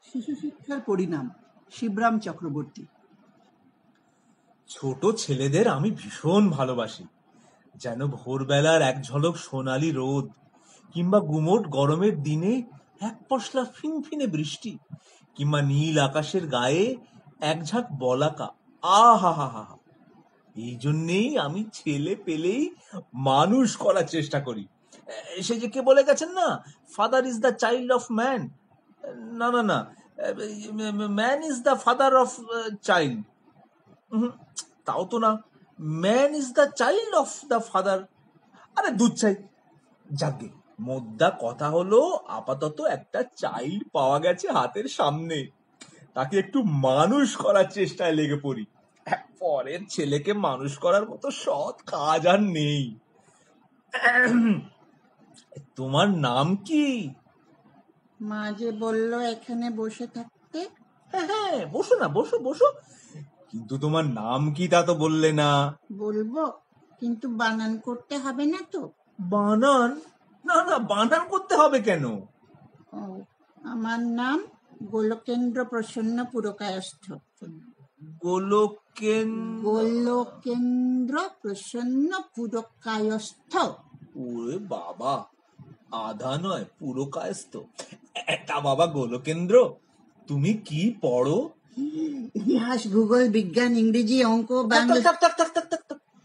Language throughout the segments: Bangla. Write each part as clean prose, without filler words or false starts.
শিশু শিক্ষার পরিণাম, শিবরাম চক্রবর্তী। ছোট ছেলেদের আমি ভীষণ ভালোবাসি, যেন ভোরবেলার এক ঝলক সোনালি রোদ, কিংবা গুমোট গরমের দিনে এক পশলা ফিনফিনে বৃষ্টি, কিংবা নীল আকাশের গায়ে এক ঝাঁক বলাকা। আহা হা হা। এই জন্যেই আমি ছেলে পেলেই মানুষ করার চেষ্টা করি। সে যে কে বলে গেছেন না, father is the child of man. না না না, man is the father of child. তাও তো না, man is the child of the father. আরে দুধ চাই। যাকে মোদ্দা কথা হলো, আপাতত একটা চাইল্ড পাওয়া গেছে হাতের সামনে, তাকে একটু মানুষ করার চেষ্টায় লেগে পড়ি। পরের ছেলেকে মানুষ করার মতো সৎ কাজ আর নেই। তোমার নাম কি? মা যে বলল এখানে বসে থাকতে। হ্যাঁ, বসো না, বসো বসো। কিন্তু তোমার নাম কি তা তো বললে না। বলবো, কিন্তু বানান করতে হবে না তো? বানান? না না, বানান করতে হবে কেন? ও, আমার নাম গোলকেন্দ্র প্রসন্ন পুরকায়স্থ। গোলকেন্দ্র প্রসন্ন পুরকায়স্থ। ওরে বাবা, আধা নয় পুরো কায়স্থ। তা বাবা গোলকেন্দ্র, তুমি কি পড়ো? ইতিহাস, ভূগোল, বিজ্ঞান, ইংরেজি, অঙ্ক, বাংলা।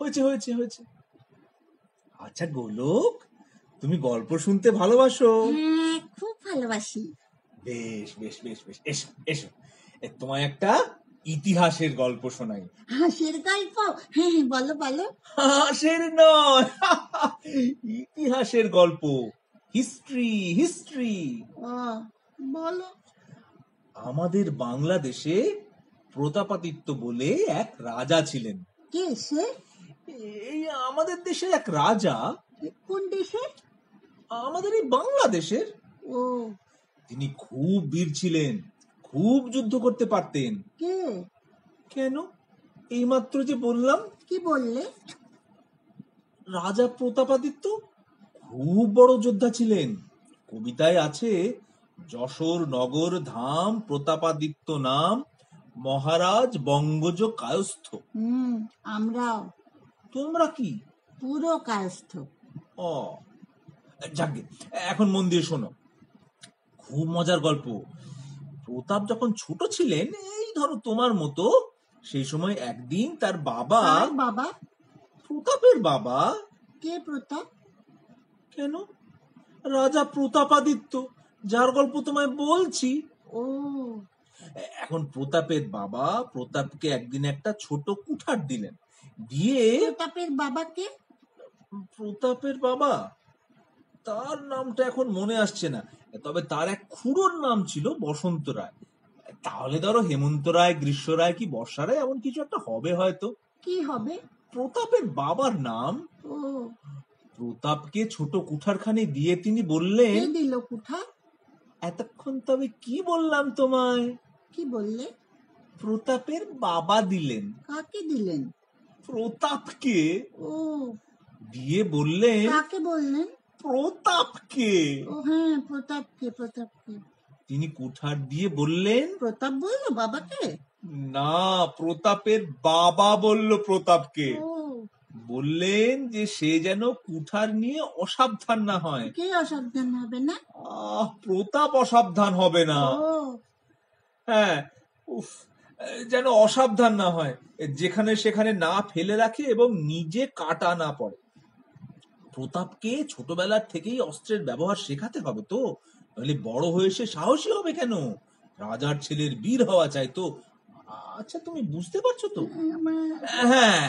হয়েছে হয়েছে হয়েছে। আচ্ছা গোলক, তুমি গল্প শুনতে ভালোবাসো? হ্যাঁ, খুব ভালোবাসি। বেশ বেশ বেশ বেশ, এসো এসো, তোমায় একটা ইতিহাসের গল্প শোনাই। হাসির গল্প? হ্যাঁ, বলো বলো। হাসের নয়, ইতিহাসের গল্প। History history. ও, বলো। আমাদের বাংলাদেশে প্রতাপাদিত্য বলে এক রাজা ছিলেন। কে সে? এই আমাদের দেশের এক রাজা। কোন দেশে? আমাদের এই বাংলাদেশের। ও, তিনি খুব বীর ছিলেন, খুব যুদ্ধ করতে পারতেন। কে? কেন, এইমাত্র যে বললাম। কি বললে? রাজা প্রতাপাদিত্য খুব বড় যোদ্ধা ছিলেন। কবিতায় আছে, যশোর নগর ধাম প্রতাপাদিত্য নাম, মহারাজ বঙ্গজ কায়স্থ। আমরাও। তোমরা কি? পুরো কায়স্থ। ও যাকে, এখন মন দিয়ে শোনো, খুব মজার গল্প। প্রতাপ যখন ছোট ছিলেন, এই ধরো তোমার মতো, সেই সময় একদিন তার বাবা। বাবা? প্রতাপের বাবা। কে প্রতাপ? কেন, রাজা প্রতাপাদিত্য, যার গল্প তোমায় বলছি। ও, এখন প্রতাপের বাবা প্রতাপকে একদিন একটা ছোট কুঠার দিলেন, দিয়ে। প্রতাপের বাবাকে? প্রতাপের বাবা, তার নামটা এখন মনে আসছে না, তবে তার এক খুড়োর নাম ছিল বসন্ত রায়। তাহলে ধরো হেমন্ত রায়, গ্রীষ্ম রায়, কি বর্ষা রায়, এমন কিছু একটা হবে হয়তো। কি হবে? প্রতাপের বাবার নাম। ও, প্রতাপকে ছোট কুঠারখানি দিয়ে তিনি বললেন। কে দিল কুঠার? এতক্ষণ তবে কি বললাম তোমায়? কি বললে? প্রতাপের বাবা দিলেন। কাকে দিলেন? প্রতাপকে। ও, দিয়ে বললেন। কাকে বললেন? প্রতাপকে। ও হ্যাঁ, প্রতাপকে। প্রতাপকে তিনি কুঠার দিয়ে বললেন। প্রতাপ বললো বাবাকে? না, প্রতাপের বাবা বলল প্রতাপকে। ও, বললেন যে সে যেন কুঠার নিয়ে অসাবধান না হয়। কে অসাবধান হবে না? প্রতাপ অসাবধান হবে না। ও, হ্যাঁ, উফ, যেন অসাবধান না হয়, যেখানে সেখানে না ফেলে রাখে এবং নিজে কাটা না পড়ে। প্রতাপকে ছোটবেলার থেকেই অস্ত্রের ব্যবহার শেখাতে হবে তো, নইলে বড় হয়ে সে সাহসী হবে কেন? রাজার ছেলের বীর হওয়া চাই তো। আচ্ছা, তুমি বুঝতে পারছো তো? হ্যাঁ।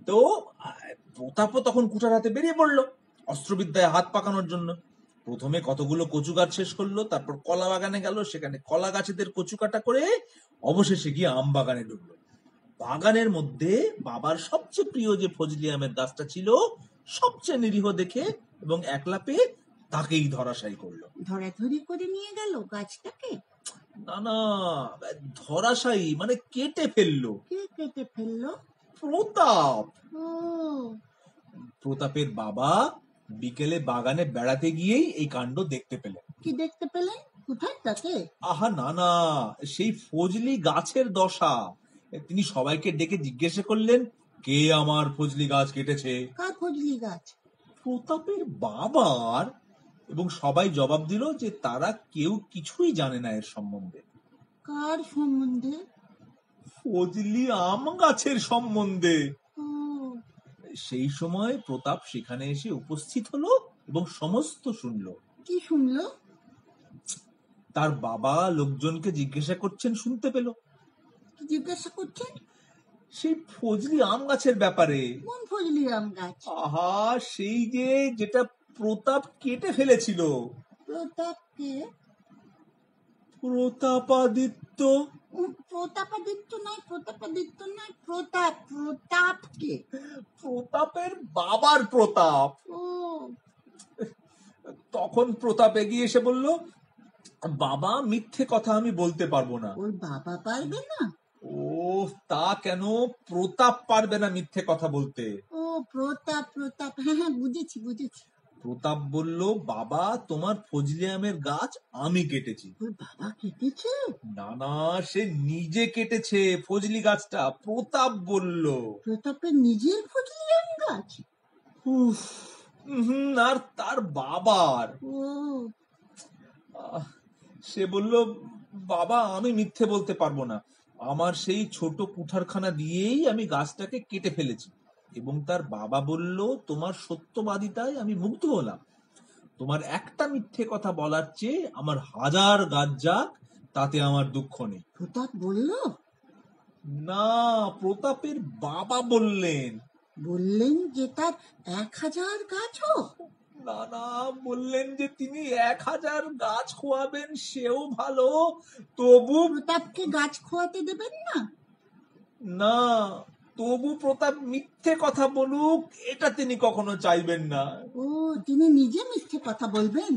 তো প্রতাপও তখন কুঠার হাতে বেরিয়ে পড়লো অস্ত্রবিদ্যায় হাত পাকানোর জন্য। প্রথমে কতগুলো কচু গাছ শেষ করলো, তারপর কলা বাগানে গেল, সেখানে কলা গাছেদের কচু কাটা করে অবশেষে গিয়ে আম বাগানে ঢুকলো। বাগানের মধ্যে বাবার সবচেয়ে প্রিয় যে ফজলি আমের গাছটা ছিল, সবচেয়ে নিরীহ দেখে এবং একলা পেয়ে তাকেই ধরাশায়ী করলো। ধরাধরি করে নিয়ে গেল গাছটাকে? না না, ধরাশায়ী মানে কেটে ফেললো। কে কেটে ফেললো? প্রতাপ। ও, প্রতাপের বাবা বিকেলে বাগানে বেড়াতে গিয়েই এই কাণ্ড দেখতে পেলেন। কি দেখতে পেলেন? কোথায় তাকে? আহা না না, সেই ফজলি গাছের দশা। তিনি সবাইকে ডেকে জিজ্ঞাসা করলেন, কে আমার ফজলি গাছ কেটেছে? কার ফজলি গাছ? প্রতাপের বাবার। এবং সবাই জবাব দিল যে তারা কেউ কিছুই জানে না এর সম্বন্ধে। কার সম্বন্ধে? ফজলি আম গাছের সম্বন্ধে। ও, সেই সময় প্রতাপ সেখানে এসে উপস্থিত হলো এবং সমস্ত শুনলো। কি শুনলো? তার বাবা লোকজনকে জিজ্ঞাসা করছেন, শুনতে পেল। কি জিজ্ঞাসা করছেন? সেই ফজলি আম গাছের ব্যাপারে। কোন ফজলি আম গাছ? আহা, সেই যে যেটা প্রতাপ কেটে ফেলেছিল। প্রতাপকে? প্রতাপাদিত্য। প্রতাপাদিত্য নয়, প্রতাপাদিত্য নয়, প্রতাপ। প্রতাপকে? প্রতাপের বাবার প্রতাপ। ও, তখন প্রতাপ এগিয়ে এসে বলল, বাবা, মিথ্যে কথা আমি বলতে পারবো না। ওর বাবা পারবে না? ও, তা কেন? প্রতাপ পারবে না মিথ্যে কথা বলতে। ও, প্রতাপ, প্রতাপ, হ্যাঁ হ্যাঁ, বুঝেছি বুঝেছি। প্রতাপ বলল, বাবা, তোমার ফজলি আমের গাছ আমি কেটেছি। ওর বাবা কেটেছে? না না, সে নিজে কেটেছে ফজলি গাছটা। প্রতাপ বলল। প্রতাপের নিজের ফজলি আম গাছ? উফ, আর তার বাবার। ও, সে বলল, বাবা, আমি মিথ্যে বলতে পারবো না। আমার সেই ছোট কুঠারখানা দিয়েই আমি গাছটাকে কেটে ফেলেছি। এবং তার বাবা বলল, তোমার সত্যবাদিতায় আমি মুগ্ধ হলাম। তোমার একটা মিথ্যে কথা বলার চেয়ে আমার 1000 গাছ যাক, তাতে আমার দুঃখ নেই। প্রতাপ বলল? না, প্রতাপের বাবা বললেন। বললেন যে তার 1000 গাছও? না না, বললেন যে তিনি 1000 গাছ খোয়াবেন সেও ভালো, তবু প্রতাপকে গাছ খোয়াতে দেবেন না? না, তবু প্রতাপ মিথ্যে কথা বলুক এটা তিনি কখনো চাইবেন না। ও, তিনি নিজে মিথ্যে কথা বলবেন?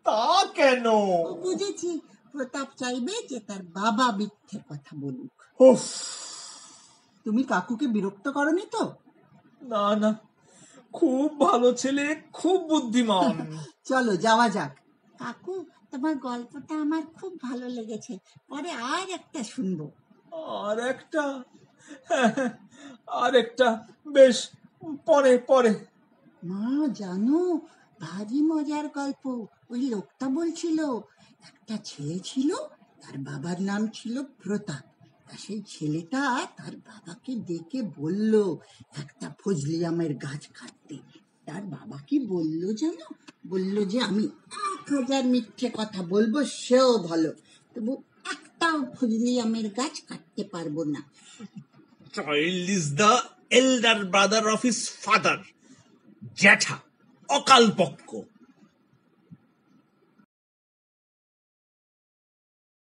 তা কেন? ও, বুঝেছি, প্রতাপ চাইবে যে তার বাবা মিথ্যে কথা বলুক। উফ, তুমি কাকুকে বিরক্ত করনি তো? না না, খুব ভালো ছেলে, খুব বুদ্ধিমান। চলো যাওয়া যাক। কাকু, তোমার গল্পটা আমার খুব ভালো লেগেছে, পরে আর একটা শুনবো। আর একটা? হ্যাঁ, আর একটা, বেশ, পরে পরে। মা জানো, ভারী মজার গল্প। ওই লোকটা বলছিল একটা ছেলে ছিল, তার বাবার নাম ছিল প্রতাপ। তা সেই ছেলেটা তার বাবাকে ডেকে বলল একটা ফজলি আমের গাছ কাটতে। তার বাবা কি বলল জানো? বলল যে আমি 1000 মিথ্যে কথা বলবো সেও ভালো, তবু একটাও ফজলি আমের গাছ কাটতে পারবো না। Child is the elder brother of his father. জ্যাঠা, অকালপক্ষ।